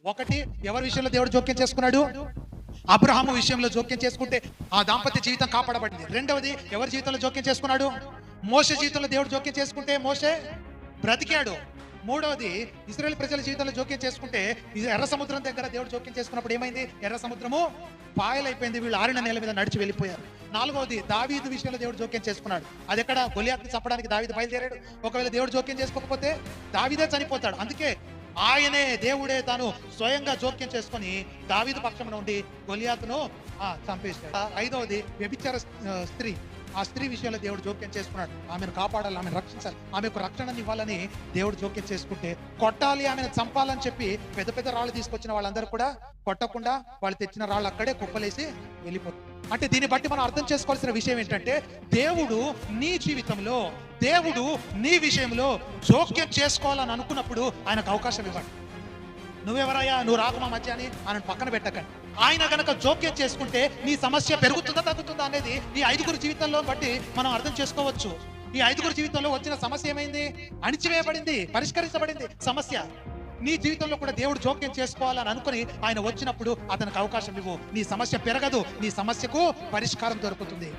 ఒకటి, ఎవరి విషయంలో దేవుడు జోక్యం చేసుకున్నాడు? అబ్రహాము విషయంలో జోక్యం చేసుకుంటే ఆ దాంపత్య జీవితం కాపాడబడింది. రెండవది, ఎవరి జీవితంలో జోక్యం చేసుకున్నాడు? మోషే జీవితంలో దేవుడు జోక్యం చేసుకుంటే మోషే బ్రతికాడు. మూడవది, ఇశ్రాయేలు ప్రజల జీవితంలో జోక్యం చేసుకుంటే ఎర్ర సముద్రం దగ్గర దేవుడు జోక్యం చేసుకున్నప్పుడు ఏమైంది? ఎర్ర సముద్రము పాయలైపోయింది, వీళ్ళు ఆరిన నేల మీద నడిచి వెళ్ళిపోయారు. నాలుగవది, దావీదు విషయంలో దేవుడు జోక్యం చేసుకున్నాడు. అది ఎక్కడ? గొలియాతుని చంపడానికి దావీదు బయలుదేరాడు. ఒకవేళ దేవుడు జోక్యం చేసుకోకపోతే దావీదే చనిపోతాడు. అందుకే ఆయనే, దేవుడే తాను స్వయంగా జోక్యం చేసుకొని దావీదు పక్షమున ఉండి గొలియాతును చంపేశాడు. ఐదవది, వ్యభిచార స్త్రీ. ఆ స్త్రీ విషయంలో దేవుడు జోక్యం చేసుకున్నాడు. ఆమెను కాపాడాలి, ఆమెను రక్షించాలి, ఆమెకు రక్షణని ఇవ్వాలని దేవుడు జోక్యం చేసుకుంటే, కొట్టాలి, ఆమెను చంపాలని చెప్పి పెద్ద పెద్ద రాళ్ళు తీసుకొచ్చిన వాళ్ళందరూ కూడా కొట్టకుండా వాళ్ళు తెచ్చిన రాళ్ళు అక్కడే కుప్పలేసి వెళ్ళిపోతారు. అంటే దీన్ని బట్టి మనం అర్థం చేసుకోవాల్సిన విషయం ఏంటంటే, దేవుడు నీ జీవితంలో, దేవుడు నీ విషయంలో జోక్యం చేసుకోవాలని అనుకున్నప్పుడు ఆయనకు అవకాశం ఇవ్వండి. నువ్వెవరయ్యా, నువ్వు రాకు మా మధ్య అని ఆయన పక్కన పెట్టకండి. ఆయన గనక జోక్యం చేసుకుంటే నీ సమస్య పెరుగుతుందా తగ్గుతుందా అనేది ఈ ఐదుగురు జీవితంలో బట్టి మనం అర్థం చేసుకోవచ్చు. ఈ ఐదుగురు జీవితంలో వచ్చిన సమస్య ఏమైంది? అణిచివేయబడింది, పరిష్కరించబడింది సమస్య. నీ జీవితంలో కూడా దేవుడు జోక్యం చేసుకోవాలని అనుకుని ఆయన వచ్చినప్పుడు అతనికి అవకాశం ఇవ్వు. నీ సమస్య పెరగదు, నీ సమస్యకు పరిష్కారం దొరుకుతుంది.